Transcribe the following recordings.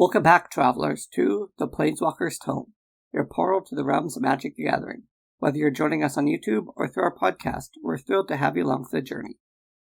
Welcome back, travelers, to The Planeswalker's Tome, your portal to the realms of Magic the Gathering. Whether you're joining us on YouTube or through our podcast, we're thrilled to have you along for the journey.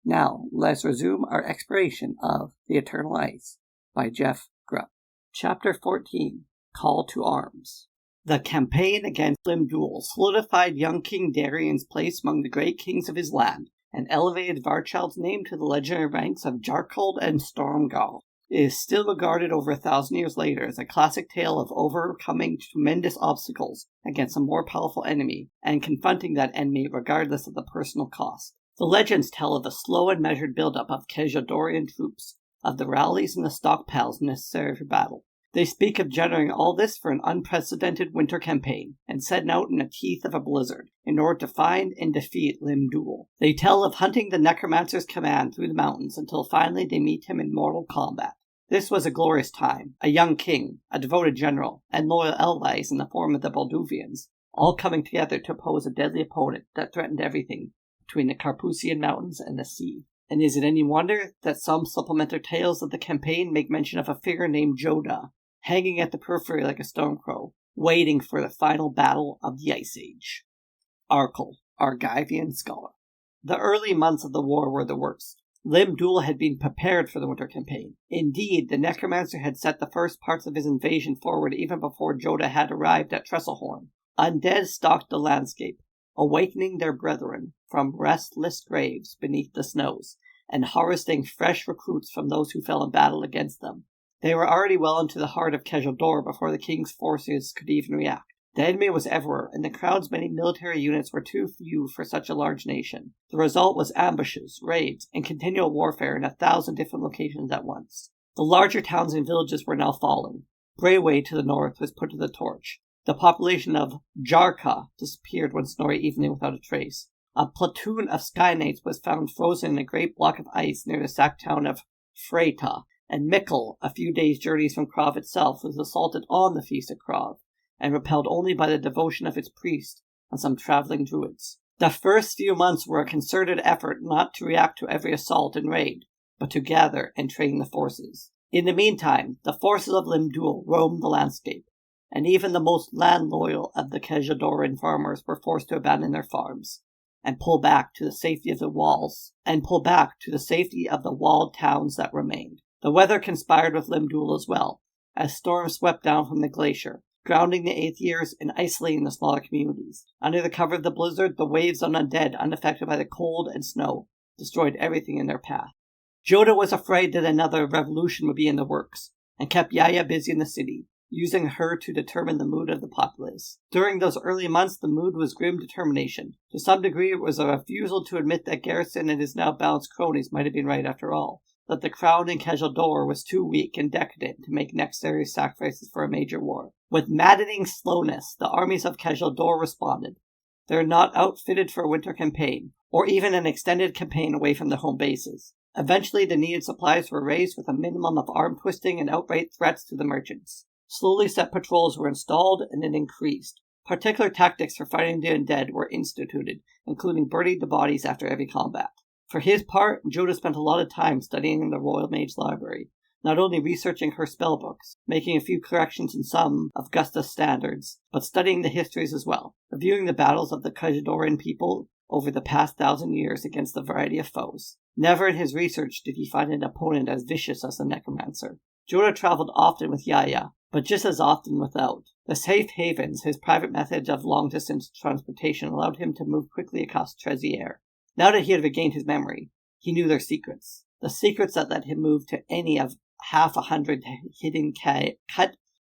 Now, let's resume our exploration of The Eternal Ice by Jeff Grubb. Chapter 14, Call to Arms. The campaign against Limdul solidified young King Darian's place among the great kings of his land, and elevated Varchald's name to the legendary ranks of Jarkald and Stormgall. It is still regarded over 1,000 years later as a classic tale of overcoming tremendous obstacles against a more powerful enemy, and confronting that enemy regardless of the personal cost. The legends tell of a slow and measured buildup of Kejadorian troops, of the rallies and the stockpiles necessary for battle. They speak of generating all this for an unprecedented winter campaign, and setting out in the teeth of a blizzard, in order to find and defeat Limdul. They tell of hunting the necromancer's command through the mountains until finally they meet him in mortal combat. This was a glorious time, a young king, a devoted general, and loyal allies in the form of the Balduvians, all coming together to oppose a deadly opponent that threatened everything between the Carpathian Mountains and the sea. And is it any wonder that some supplementary tales of the campaign make mention of a figure named Jodah, hanging at the periphery like a stormcrow, waiting for the final battle of the Ice Age? Arkle, Argivian Scholar. The early months of the war were the worst. Limdul had been prepared for the winter campaign. Indeed, the necromancer had set the first parts of his invasion forward even before Jodah had arrived at Trestlehorn. Undead stalked the landscape, awakening their brethren from restless graves beneath the snows, and harvesting fresh recruits from those who fell in battle against them. They were already well into the heart of Kejador before the king's forces could even react. The enemy was everywhere, and the crown's many military units were too few for such a large nation. The result was ambushes, raids, and continual warfare in 1,000 different locations at once. The larger towns and villages were now falling. Brayway to the north was put to the torch. The population of Jarka disappeared one snowy evening without a trace. A platoon of Sky Knights was found frozen in a great block of ice near the sacked town of Freyta, and Mikkel, a few days' journeys from Krov itself, was assaulted on the Feast of Krov, and repelled only by the devotion of its priest and some traveling druids. The first few months were a concerted effort not to react to every assault and raid, but to gather and train the forces. In the meantime, the forces of Limdul roamed the landscape, and even the most land-loyal of the Kejadoran farmers were forced to abandon their farms, and pull back to the safety of the walled towns that remained. The weather conspired with Limdul as well, as storms swept down from the glacier, grounding the eighth years and isolating the smaller communities. Under the cover of the blizzard, the waves on undead, unaffected by the cold and snow, destroyed everything in their path. Jodah was afraid that another revolution would be in the works, and kept Yaya busy in the city, using her to determine the mood of the populace. During those early months, the mood was grim determination. To some degree, it was a refusal to admit that Garrison and his now balanced cronies might have been right after all, that the crown in Kejador was too weak and decadent to make necessary sacrifices for a major war. With maddening slowness, the armies of Kejador responded. They are not outfitted for a winter campaign, or even an extended campaign away from their home bases. Eventually, the needed supplies were raised with a minimum of arm-twisting and outright threats to the merchants. Slowly set patrols were installed, and it increased. Particular tactics for fighting the undead were instituted, including burning the bodies after every combat. For his part, Jodah spent a lot of time studying in the Royal Mage Library, not only researching her spellbooks, making a few corrections in some of Gusta's standards, but studying the histories as well, reviewing the battles of the Kejadoran people over the past 1,000 years against a variety of foes. Never in his research did he find an opponent as vicious as the necromancer. Jodah traveled often with Yaya, but just as often without. The safe havens, his private method of long-distance transportation, allowed him to move quickly across Trezier. Now that he had regained his memory, he knew their secrets. The secrets that let him move to any of 100 hidden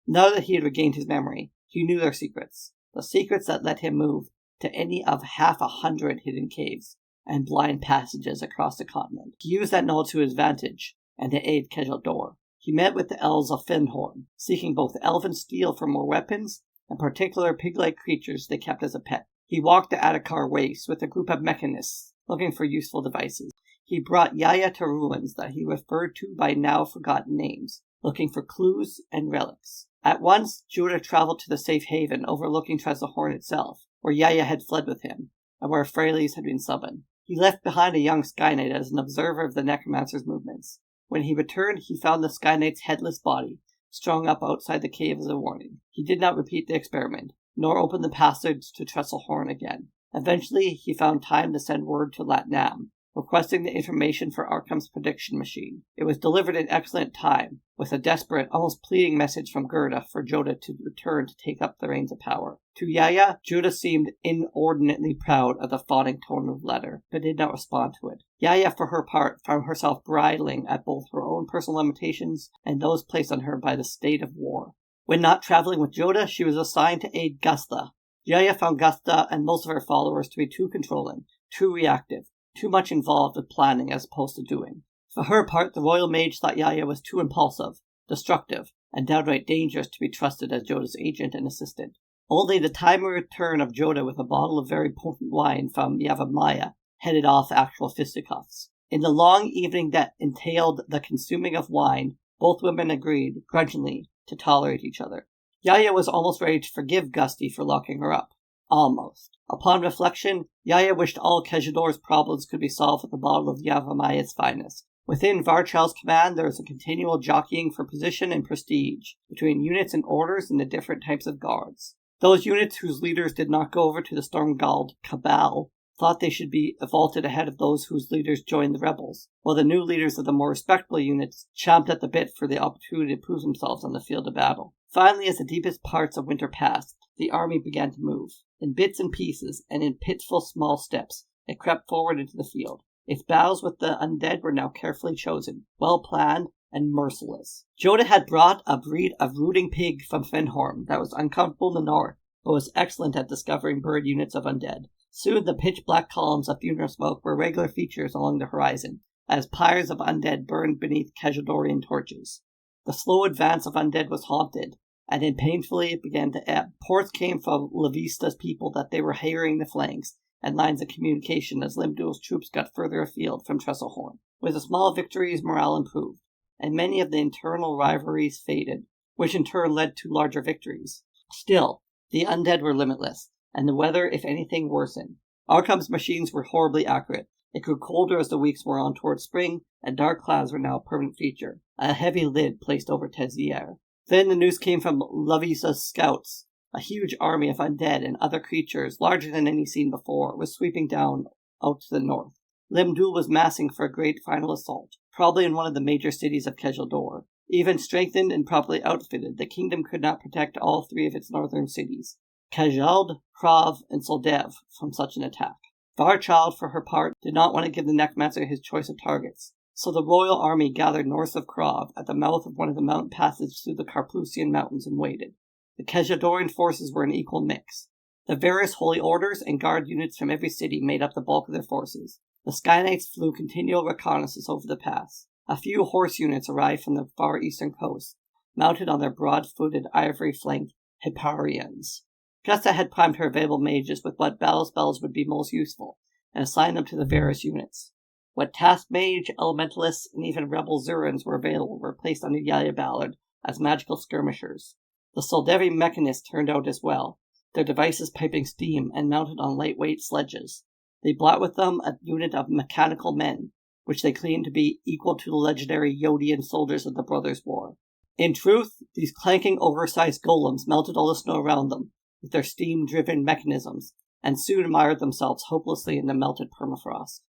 Now that he had regained his memory, he knew their secrets. The secrets that let him move to any of 100 hidden caves and blind passages across the continent. He used that knowledge to his advantage, and to aid Kejador. He met with the elves of Findhorn, seeking both elven steel for more weapons, and particular pig-like creatures they kept as a pet. He walked the Adakar Waste with a group of mechanists, looking for useful devices. He brought Yaya to ruins that he referred to by now forgotten names, looking for clues and relics. At once, Jodah traveled to the safe haven overlooking Trestlehorn itself, where Yaya had fled with him, and where Freylis had been summoned. He left behind a young Sky Knight as an observer of the necromancer's movements. When he returned, he found the Sky Knight's headless body, strung up outside the cave as a warning. He did not repeat the experiment, nor open the passage to Trestlehorn again. Eventually, he found time to send word to Latnam, requesting the information for Arkham's prediction machine. It was delivered in excellent time, with a desperate, almost pleading message from Gerda for Jodah to return to take up the reins of power. To Yaya, Jodah seemed inordinately proud of the fawning tone of the letter, but did not respond to it. Yaya, for her part, found herself bridling at both her own personal limitations and those placed on her by the state of war. When not traveling with Jodah, she was assigned to aid Gustha. Yaya found Gustha and most of her followers to be too controlling, too reactive, too much involved with planning as opposed to doing. For her part, the royal mage thought Yaya was too impulsive, destructive, and downright dangerous to be trusted as Jodah's agent and assistant. Only the timely return of Jodah with a bottle of very potent wine from Yavimaya headed off actual fisticuffs. In the long evening that entailed the consuming of wine, both women agreed, grudgingly, to tolerate each other. Yaya was almost ready to forgive Gusty for locking her up. Almost. Upon reflection, Yaya wished all Kejador's problems could be solved with a bottle of Yavamaya's finest. Within Varchal's command, there was a continual jockeying for position and prestige between units and orders and the different types of guards. Those units whose leaders did not go over to the Stormgald Cabal thought they should be vaulted ahead of those whose leaders joined the rebels, while the new leaders of the more respectable units champed at the bit for the opportunity to prove themselves on the field of battle. Finally, as the deepest parts of winter passed, the army began to move. In bits and pieces, and in pitiful small steps, it crept forward into the field. Its battles with the undead were now carefully chosen, well planned, and merciless. Jodah had brought a breed of rooting pig from Fenhorn that was uncomfortable in the north, but was excellent at discovering bird units of undead. Soon the pitch-black columns of funeral smoke were regular features along the horizon, as pyres of undead burned beneath Kejadorian torches. The slow advance of undead was halted, and then painfully it began to ebb. Reports came from Levista's people that they were harrying the flanks and lines of communication as Limdul's troops got further afield from Trestlehorn. With the small victories, morale improved, and many of the internal rivalries faded, which in turn led to larger victories. Still, the undead were limitless, and the weather, if anything, worsened. Arkham's machines were horribly accurate. It grew colder as the weeks wore on towards spring, and dark clouds were now a permanent feature, a heavy lid placed over Tezier. Then the news came from Lavisa's scouts. A huge army of undead and other creatures, larger than any seen before, was sweeping down out to the north. Limdul was massing for a great final assault, probably in one of the major cities of Kejaldor. Even strengthened and properly outfitted, the kingdom could not protect all three of its northern cities, Kajald, Krav, and Soldev, from such an attack. Varchal, for her part, did not want to give the necromancer his choice of targets, so the royal army gathered north of Krav, at the mouth of one of the mountain passages through the Carplusian mountains, and waited. The Kejadorian forces were an equal mix. The various holy orders and guard units from every city made up the bulk of their forces. The Sky Knights flew continual reconnaissance over the pass. A few horse units arrived from the far eastern coast, mounted on their broad-footed, ivory-flanked Hipparians. Gesta had primed her available mages with what battle spells would be most useful, and assigned them to the various units. What task mage, elementalists, and even rebel Zurans were available were placed under Yaya Ballard as magical skirmishers. The Soldevi mechanists turned out as well, their devices piping steam and mounted on lightweight sledges. They brought with them a unit of mechanical men, which they claimed to be equal to the legendary Yodian soldiers of the Brothers' War. In truth, these clanking, oversized golems melted all the snow around them with their steam-driven mechanisms, and soon mired themselves hopelessly in the melted permafrost.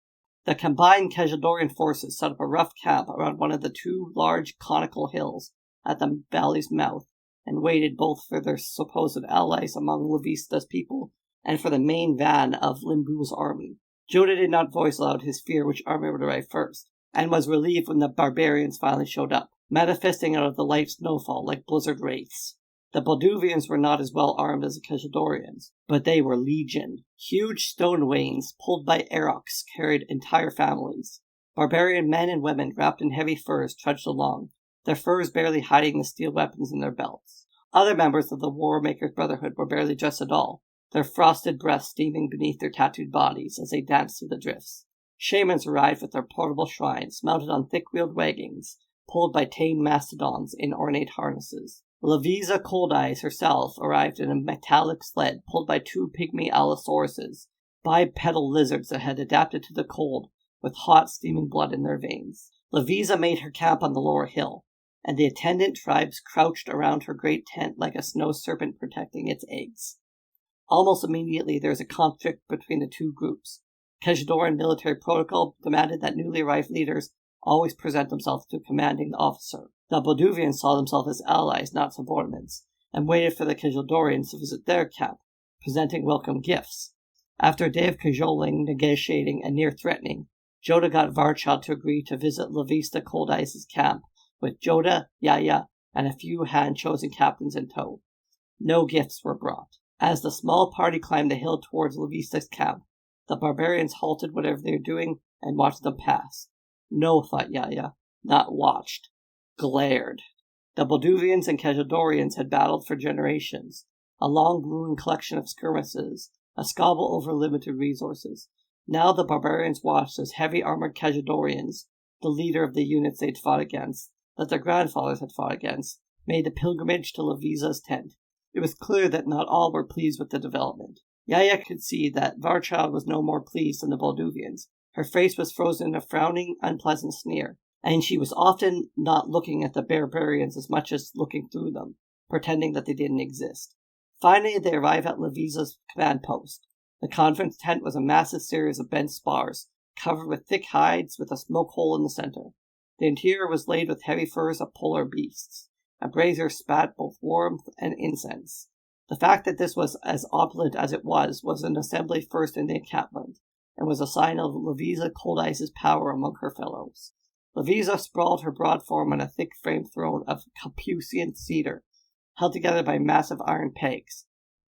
The combined Kejadorian forces set up a rough camp around one of the two large conical hills at the valley's mouth, and waited both for their supposed allies among Levista's people and for the main van of Limbul's army. Jodah did not voice aloud his fear which army would arrive first, and was relieved when the barbarians finally showed up, manifesting out of the light snowfall like blizzard wraiths. The Balduvians were not as well armed as the Kejadorians, but they were legion. Huge stone wains, pulled by Eroks, carried entire families. Barbarian men and women, wrapped in heavy furs, trudged along, their furs barely hiding the steel weapons in their belts. Other members of the War Maker's Brotherhood were barely dressed at all, their frosted breaths steaming beneath their tattooed bodies as they danced through the drifts. Shamans arrived with their portable shrines, mounted on thick-wheeled wagons, pulled by tame mastodons in ornate harnesses. Lavisa Cold Eyes herself arrived in a metallic sled pulled by two pygmy allosauruses, bipedal lizards that had adapted to the cold with hot, steaming blood in their veins. Lavisa made her camp on the lower hill. and the attendant tribes crouched around her great tent like a snow serpent protecting its eggs. Almost immediately there was a conflict between the two groups. Keshadoran military protocol demanded that newly arrived leaders always present themselves to a commanding officer. The Bolduvians saw themselves as allies, not subordinates, and waited for the Keshadorians to visit their camp, presenting welcome gifts. After a day of cajoling, negotiating, and near threatening, Jodah got Varchild to agree to visit Lavista Coldice's camp, with Jodah, Yaya, and a few hand-chosen captains in tow. No gifts were brought. As the small party climbed the hill towards Lavista's camp, the barbarians halted whatever they were doing and watched them pass. No, thought Yaya, not watched. Glared. The Bolduvians and Keshadorians had battled for generations, a long-brewing collection of skirmishes, a squabble over limited resources. Now the barbarians watched as heavy-armored Keshadorians, the leader of the units they'd fought against, that their grandfathers had fought against, made the pilgrimage to Lavisa's tent. It was clear that not all were pleased with the development. Yaya could see that Varchild was no more pleased than the Bolduvians. Her face was frozen in a frowning, unpleasant sneer, and she was often not looking at the barbarians as much as looking through them, pretending that they didn't exist. Finally, they arrived at Lavisa's command post. The conference tent was a massive series of bent spars, covered with thick hides with a smoke hole in the center. The interior was laid with heavy furs of polar beasts. A brazier spat both warmth and incense. The fact that this was as opulent as it was an assembly first in the encampment, and was a sign of Lavisa Coldice's power among her fellows. Lavisa sprawled her broad form on a thick-framed throne of Capusian cedar, held together by massive iron pegs.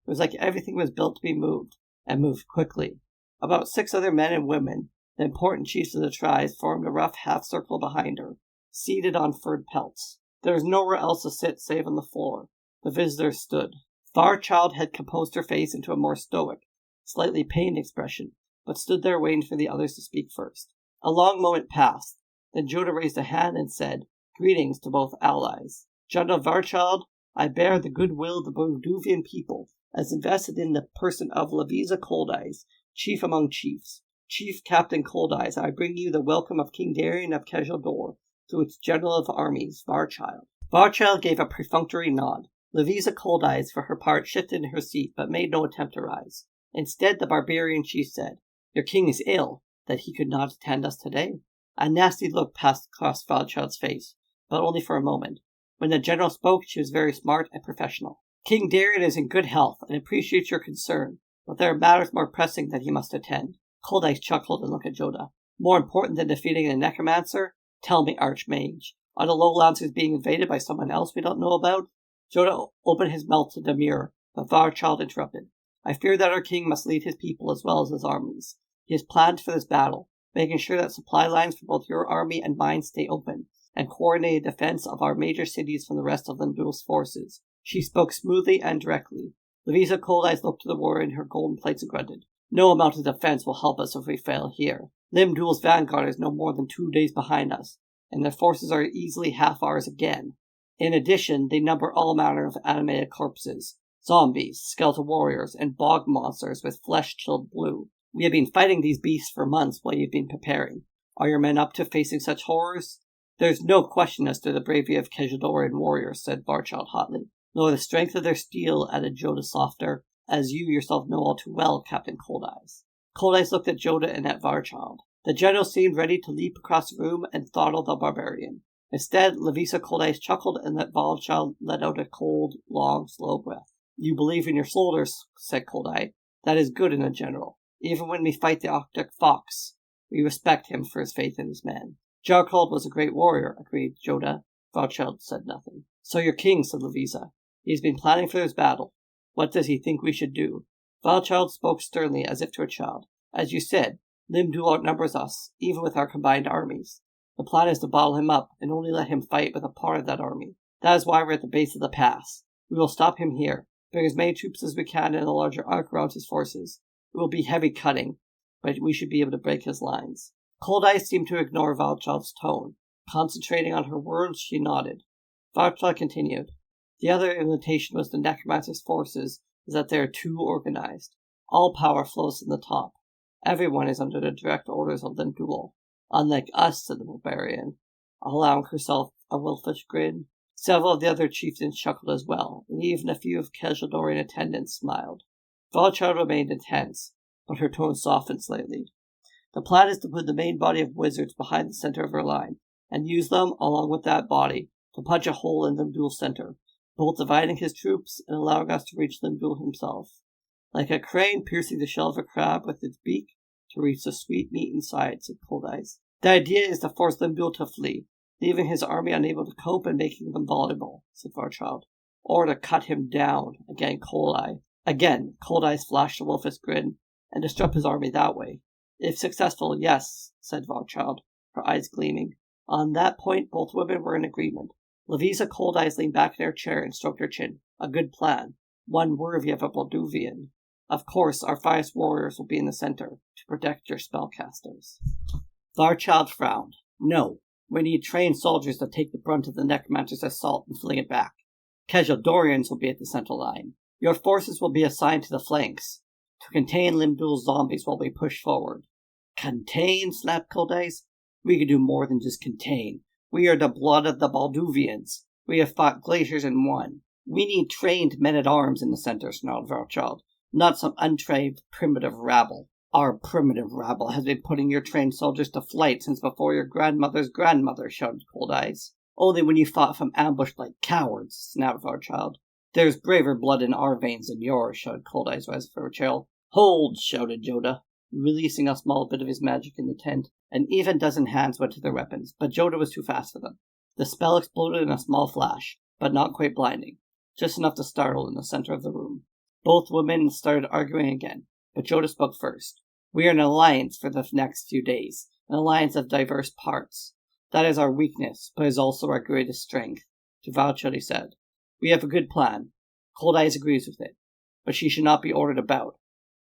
It was like everything was built to be moved, and moved quickly. About 6 other men and women, the important chiefs of the tribes, formed a rough half-circle behind her, seated on furred pelts. There was nowhere else to sit save on the floor. The visitors stood. Varchild had composed her face into a more stoic, slightly pained expression, but stood there waiting for the others to speak first. A long moment passed. Then Jodah raised a hand and said, "Greetings to both allies. General Varchild, I bear the goodwill of the Bolduvian people, as invested in the person of Lavisa Coldice, chief among chiefs. Chief Captain Coldice, I bring you the welcome of King Darian of Keshador, through its general of armies, Varchild." Varchild gave a perfunctory nod. Lavisa Coldice, for her part, shifted in her seat, but made no attempt to rise. Instead, the barbarian chief said, "Your king is ill, that he could not attend us today." A nasty look passed across Varchild's face, but only for a moment. When the general spoke, she was very smart and professional. "King Darian is in good health, and appreciates your concern, but there are matters more pressing that he must attend." Coldice chuckled and looked at Jodah. "More important than defeating the necromancer? Tell me, archmage, are the lowlands being invaded by someone else we don't know about?" Jodah opened his mouth to demur, but Varchild interrupted. "I fear that our king must lead his people as well as his armies. He has planned for this battle, making sure that supply lines for both your army and mine stay open, and coordinated defense of our major cities from the rest of Limdul's forces." She spoke smoothly and directly. Lavisa Coldice looked to the warrior in her golden plates and grunted. "No amount of defense will help us if we fail here. Limdul's vanguard is no more than 2 days behind us, and their forces are easily half ours again. In addition, they number all manner of animated corpses, zombies, skeletal warriors, and bog monsters with flesh chilled blue. We have been fighting these beasts for months while you've been preparing. Are your men up to facing such horrors?" "There's no question as to the bravery of Keshadorian warriors," said Varchild hotly, "nor the strength of their steel," added Jodah softer, "as you yourself know all too well, Captain Coldice." Coldice looked at Jodah and at Varchild. The general seemed ready to leap across the room and throttle the barbarian. Instead, Lavisa Coldice chuckled and let Varchild let out a cold, long, slow breath. "You believe in your soldiers," said Coldice. "That is good in a general. Even when we fight the Arctic fox, we respect him for his faith in his men." "Jarkald was a great warrior," agreed Jodah. Varchild said nothing. "So your king," said Lavisa. "He has been planning for this battle. What does he think we should do?" Varchild spoke sternly, as if to a child. "As you said, Limdul outnumbers us, even with our combined armies. The plan is to bottle him up, and only let him fight with a part of that army. That is why we're at the base of the pass. We will stop him here, bring as many troops as we can in a larger arc around his forces. It will be heavy cutting, but we should be able to break his lines." Coldice seemed to ignore Varchild's tone. Concentrating on her words, she nodded. Varchild continued. "The other limitation was the necromancer's forces is that they are too organized. All power flows from the top. Everyone is under the direct orders of Limdul. Unlike us," said the barbarian, allowing herself a wolfish grin. Several of the other chieftains chuckled as well, and even a few of Keshadorian attendants smiled. Valchild remained intense, but her tone softened slightly. The plan is to put the main body of wizards behind the center of her line, and use them, along with that body, to punch a hole in Limdul's center, both dividing his troops and allowing us to reach Limdul himself. Like a crane piercing the shell of a crab with its beak to reach the sweet meat inside, said Cold Eyes. The idea is to force Limdul to flee, leaving his army unable to cope and making them vulnerable, said Varchild. Or to cut him down, again Cold Eyes flashed a wolfish grin, and disrupt his army that way. If successful, yes, said Varchild, her eyes gleaming. On that point, both women were in agreement. Lavisa Cold Eyes leaned back in her chair and stroked her chin. A good plan. One worthy of a Balduvian. Of course, our finest warriors will be in the center, to protect your spellcasters. Varchild frowned. No, we need trained soldiers to take the brunt of the necromancer's assault and fling it back. Keshadorians will be at the central line. Your forces will be assigned to the flanks, to contain Limdul's zombies while we push forward. Contain? Snapped Cold Eyes. We can do more than just contain. We are the blood of the Balduvians. We have fought glaciers and won. We need trained men-at-arms in the center, snarled Varchild, not some untrained primitive rabble. Our primitive rabble has been putting your trained soldiers to flight since before your grandmother's grandmother, shouted Cold Eyes. Only when you fought from ambush like cowards, snapped Varchild. There's braver blood in our veins than yours, shouted Cold Eyes, rising from her chair. Hold, shouted Jodah, releasing a small bit of his magic in the tent. An even dozen hands went to their weapons, but Jodah was too fast for them. The spell exploded in a small flash, but not quite blinding, just enough to startle in the center of the room. Both women started arguing again, but Jodah spoke first. We are an alliance for the next few days, an alliance of diverse parts. That is our weakness, but is also our greatest strength. To Valchild he said, we have a good plan. Cold Eyes agrees with it, but she should not be ordered about.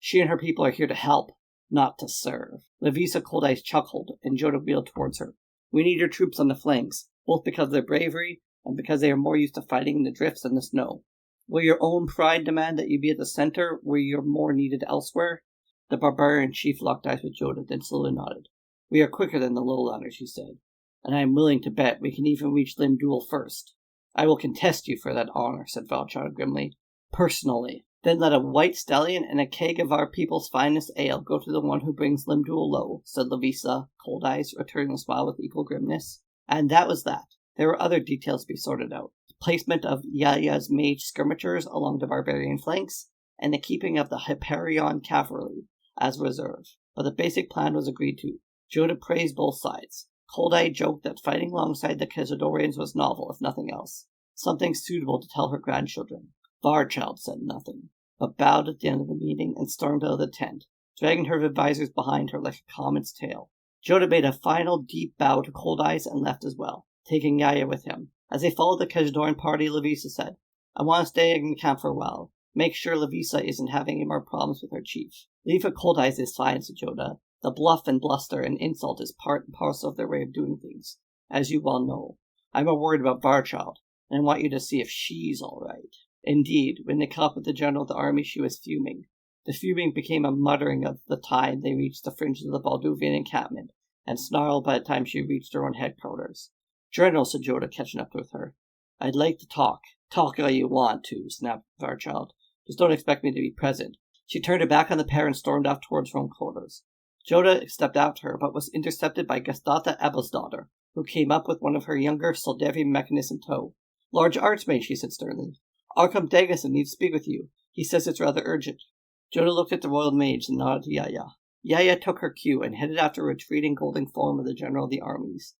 She and her people are here to help, not to serve. Lavisa Cold Eyes chuckled, and Jodah wheeled towards her. We need your troops on the flanks, both because of their bravery and because they are more used to fighting in the drifts and the snow. Will your own pride demand that you be at the center where you're more needed elsewhere? The barbarian chief locked eyes with Jodah, then slowly nodded. We are quicker than the lowlanders, she said, and I am willing to bet we can even reach Limdul first. I will contest you for that honor, said Valchild grimly. Personally. Then let a white stallion and a keg of our people's finest ale go to the one who brings Limdul low, said Lavisa Cold Eyes, returning the smile with equal grimness. And that was that. There were other details to be sorted out. The placement of Yaya's mage skirmishers along the barbarian flanks, and the keeping of the Hyperion cavalry as reserve. But the basic plan was agreed to. Jodah praised both sides. Cold Eye joked that fighting alongside the Keshadorians was novel, if nothing else. Something suitable to tell her grandchildren. Varchild said nothing, but bowed at the end of the meeting and stormed out of the tent, dragging her advisors behind her like a comet's tail. Jodah made a final deep bow to Cold Eyes and left as well, taking Yaya with him. As they followed the Keshadorian party, Lavisa said, I want to stay in camp for a while. Make sure Lavisa isn't having any more problems with her chief. Leave for Cold Eyes is fine, said Jodah. The bluff and bluster and insult is part and parcel of their way of doing things, as you well know. I'm more worried about Varchild, and I want you to see if she's all right. Indeed, when they caught up with the general of the army, she was fuming. The fuming became a muttering of the time they reached the fringes of the Balduvian encampment, and snarled by the time she reached her own headquarters. General, said Jodah, catching up with her. I'd like to talk. Talk all you want to, snapped Varchild. Just don't expect me to be present. She turned her back on the pair and stormed off towards her own quarters. Jodah stepped after her, but was intercepted by Gastata Abelsdaughter, who came up with one of her younger Soldevi mechanists in tow. Large archmage, she said sternly. Arkham Daggerson needs to speak with you. He says it's rather urgent. Jodah looked at the royal mage and nodded to Yaya. Yaya took her cue and headed after a retreating golden form of the general of the armies.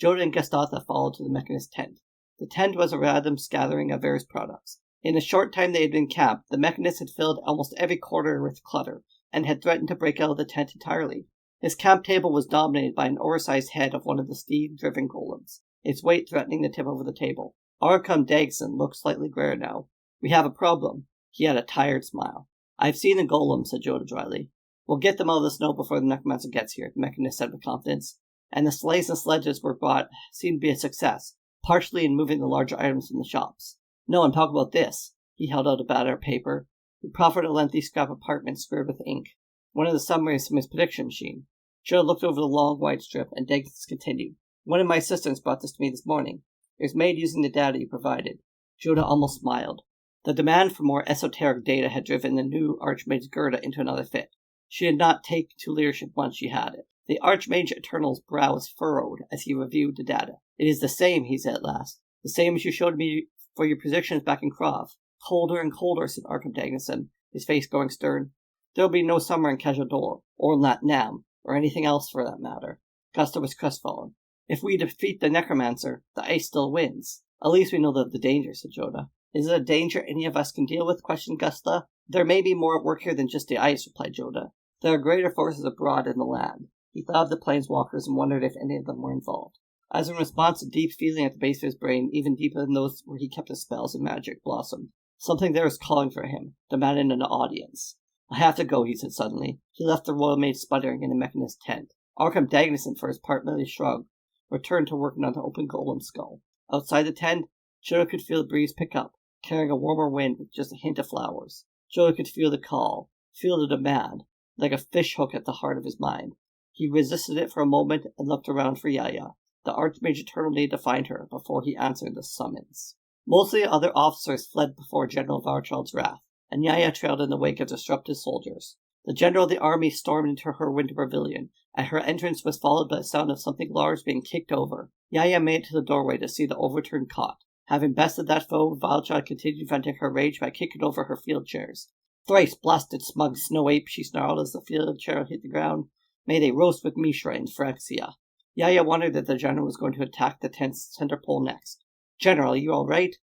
Jodah and Gastata followed to the mechanist's tent. The tent was a random scattering of various products. In the short time they had been camped, the mechanist had filled almost every corner with clutter, and had threatened to break out of the tent entirely. His camp table was dominated by an oversized head of one of the steam-driven golems, its weight threatening the tip over the table. Arkham Dagson looked slightly grayer now. We have a problem. He had a tired smile. I've seen the golem, said Jodah dryly. We'll get them out of the snow before the necromancer gets here, the mechanist said with confidence. And the sleighs and sledges were brought seemed to be a success, partially in moving the larger items from the shops. No, I'm talking about this. He held out a battered paper. He proffered a lengthy scrap of parchment squared with ink, one of the summaries from his prediction machine. Jodah looked over the long white strip, and Dagson continued. One of my assistants brought this to me this morning. It was made using the data you provided. Jodah almost smiled. The demand for more esoteric data had driven the new archmage Gerda into another fit. She did not take to leadership once she had it. The archmage Eternal's brow was furrowed as he reviewed the data. It is the same, he said at last. The same as you showed me for your predictions back in Krav. Colder and colder, said Arkham Dagnison, his face growing stern. There will be no summer in Kajador, or Latnam, or anything else for that matter. Gusta was crestfallen. If we defeat the necromancer, the ice still wins. At least we know the danger, said Jodah. Is it a danger any of us can deal with? Questioned Gusta. There may be more at work here than just the ice, replied Jodah. There are greater forces abroad in the land. He thought of the planeswalkers and wondered if any of them were involved. As in response, a deep feeling at the base of his brain, even deeper than those where he kept his spells and magic, blossomed. Something there was calling for him, demanding an audience. I have to go, he said suddenly. He left the royal maid sputtering in the mechanist's tent. Arkham Dagnison, for his part, merely shrugged, returned to working on the open golem skull. Outside the tent, Jodah could feel the breeze pick up, carrying a warmer wind with just a hint of flowers. Jodah could feel the call, feel the demand, like a fish hook at the heart of his mind. He resisted it for a moment and looked around for Yaya. The Archmage Eternal needed to find her before he answered the summons. Most of the other officers fled before General Varchald's wrath, and Yaya trailed in the wake of disruptive soldiers. The general of the army stormed into her winter pavilion, and her entrance was followed by the sound of something large being kicked over. Yaya made it to the doorway to see the overturned cot. Having bested that foe, Varchald continued venting her rage by kicking over her field chairs. Thrice blasted smug snow ape, she snarled as the field chair hit the ground. May they roast with Mishra in Phyrexia. Yaya wondered that the general was going to attack the tent's center pole next. General, are you all right?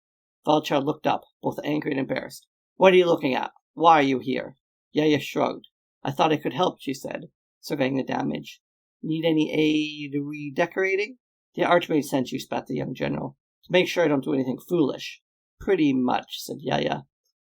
Varchald looked up, both angry and embarrassed. What are you looking at? Why are you here? Yaya shrugged. I thought I could help, she said, surveying the damage. Need any aid redecorating? The archmage sent you, spat the young general. To make sure I don't do anything foolish. Pretty much, said Yaya.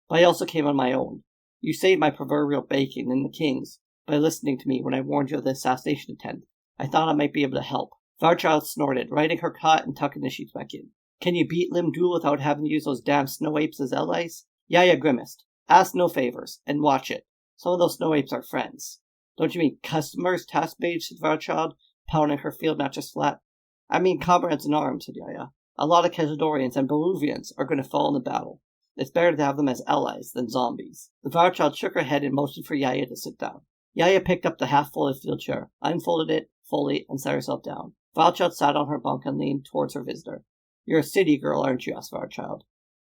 But I also came on my own. You saved my proverbial bacon and the king's by listening to me when I warned you of the assassination attempt. I thought I might be able to help. Varchald snorted, righting her cot and tucking the sheets back in. Can you beat Lim Duel without having to use those damn snow apes as allies? Yaya grimaced. Ask no favors, and watch it. Some of those snow apes are friends. Don't you mean customers, taskmage, said Varchald, pounding her field mattress flat. I mean comrades in arms, said Yaya. A lot of Kajadorians and Baruvians are going to fall in the battle. It's better to have them as allies than zombies. The Varchald shook her head and motioned for Yaya to sit down. Yaya picked up the half-folded field chair, unfolded it fully, and sat herself down. Varchald sat on her bunk and leaned towards her visitor. You're a city girl, aren't you? asked Varchald.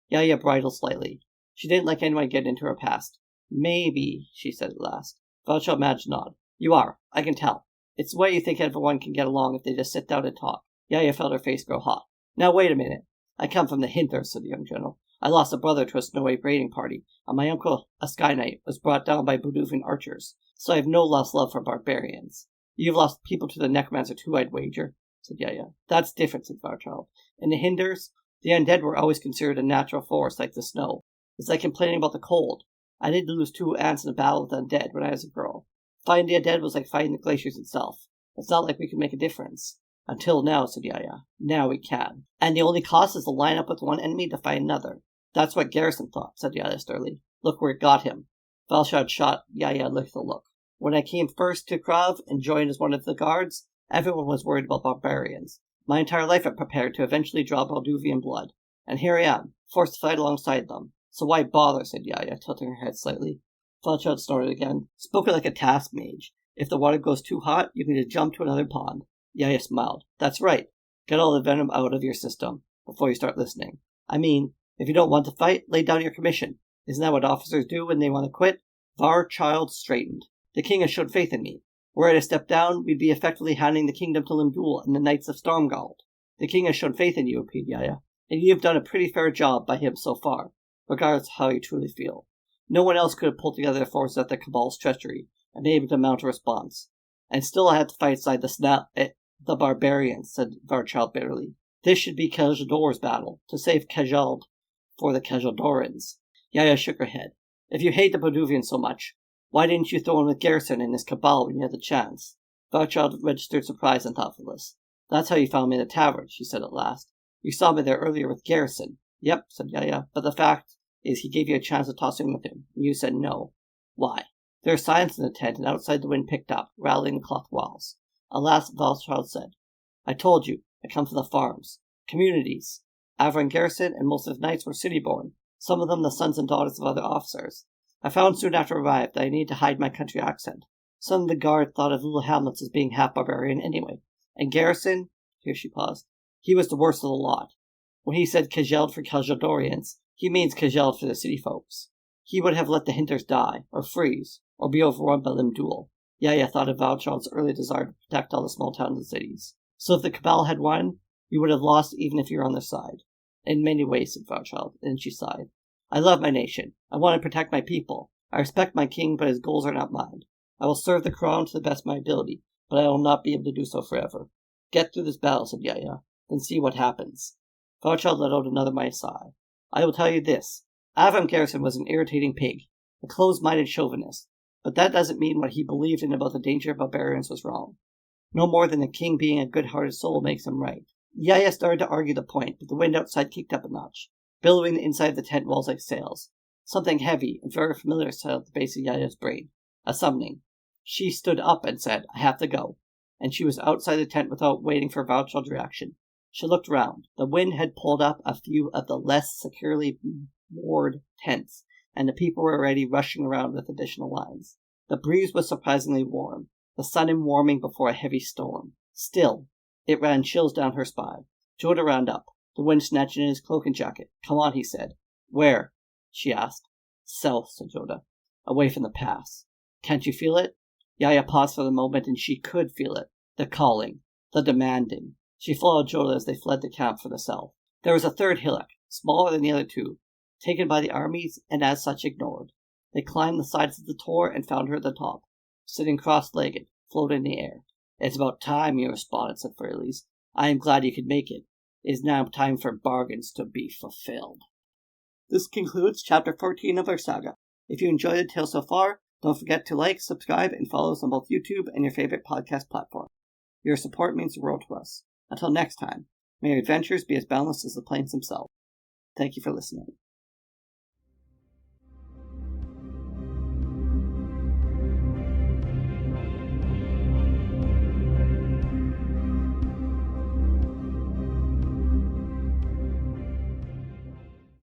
Yaya bridled slightly. She didn't like anyone getting into her past. Maybe, she said at last. Varchald managed to nod. You are. I can tell. It's the way you think everyone can get along if they just sit down and talk. Yaya felt her face grow hot. Now wait a minute. I come from the Hinther, said the young general. I lost a brother to a snow ape raiding party, and my uncle, a sky knight, was brought down by Baduvian archers, so I have no lost love for barbarians. You've lost people to the necromancer too, I'd wager, said Yaya. That's different, said Varchald. In the Hinders, the undead were always considered a natural force like the snow. It's like complaining about the cold. I did lose 2 aunts in a battle with the undead when I was a girl. Fighting the undead was like fighting the glaciers itself. It's not like we could make a difference. Until now, said Yaya. Now we can. And the only cost is to line up with one enemy to fight another. That's what Garrison thought, said Yaya sternly. Look where it got him. Varchald shot Yaya with a look. When I came first to Krav and joined as one of the guards, everyone was worried about barbarians. My entire life I prepared to eventually draw Balduvian blood. And here I am, forced to fight alongside them. So why bother, said Yaya, tilting her head slightly. Varchald snorted again. Spoken like a task mage. If the water goes too hot, you can just jump to another pond. Yaya smiled. That's right. Get all the venom out of your system before you start listening. I mean, if you don't want to fight, lay down your commission. Isn't that what officers do when they want to quit? Varchald straightened. The king has showed faith in me. Were I to step down, we'd be effectively handing the kingdom to Limdul and the Knights of Stormgald. The king has shown faith in you, repeated Yaya, and you have done a pretty fair job by him so far, regardless of how you truly feel. No one else could have pulled together the forces at the Cabal's treachery and been able to mount a response. And still I had to fight aside the barbarians, said Varchald bitterly. This should be Kajador's battle, to save Kajald for the Kajadorans. Yaya shook her head. If you hate the Baduvians so much, why didn't you throw in with Garrison and his cabal when you had the chance? Varchald registered surprise and thoughtfulness. That's how you found me in the tavern, she said at last. You saw me there earlier with Garrison. Yep, said Yaya, but the fact is he gave you a chance to toss in with him, and you said no. Why? There was silence in the tent, and outside the wind picked up, rattling the cloth walls. At last Varchald said, I told you, I come from the farms. Communities. Avron Garrison and most of the knights were city-born, some of them the sons and daughters of other officers. I found soon after I arrived that I needed to hide my country accent. Some of the guard thought of little hamlets as being half barbarian anyway, and Garrison, here she paused, he was the worst of the lot. When he said Kajeld for Kajeldorians, he means Kajeld for the city folks. He would have let the Hinters die, or freeze, or be overrun by Limdul. Yaya thought of Valchald's early desire to protect all the small towns and cities. So if the Cabal had won, you would have lost even if you were on their side. In many ways, said Valchald, and she sighed. I love my nation. I want to protect my people. I respect my king, but his goals are not mine. I will serve the crown to the best of my ability, but I will not be able to do so forever. Get through this battle, said Yaya, then see what happens. Valchald let out another mighty sigh. I will tell you this. Avram Garrison was an irritating pig, a closed-minded chauvinist, but that doesn't mean what he believed in about the danger of barbarians was wrong. No more than a king being a good-hearted soul makes him right. Yaya started to argue the point, but the wind outside kicked up a notch, billowing the inside of the tent walls like sails. Something heavy and very familiar sat at the base of Yaya's brain. A summoning. She stood up and said, I have to go. And she was outside the tent without waiting for Valchald's reaction. She looked round. The wind had pulled up a few of the less securely moored tents, and the people were already rushing around with additional lines. The breeze was surprisingly warm, the sun warming before a heavy storm. Still, it ran chills down her spine. Jodah ran up, the wind snatching in his cloak and jacket. Come on, he said. Where? She asked. South, said Jodah. Away from the pass. Can't you feel it? Yaya paused for the moment, and she could feel it. The calling. The demanding. She followed Jodah as they fled the camp for the south. There was a third hillock, smaller than the other two, taken by the armies and as such ignored. They climbed the sides of the tor and found her at the top, sitting cross-legged, floating in the air. It's about time you responded, said Freyles. I am glad you could make it. It is now time for bargains to be fulfilled. This concludes Chapter 14 of our saga. If you enjoyed the tale so far, don't forget to like, subscribe, and follow us on both YouTube and your favorite podcast platform. Your support means the world to us. Until next time, may your adventures be as boundless as the plains themselves. Thank you for listening.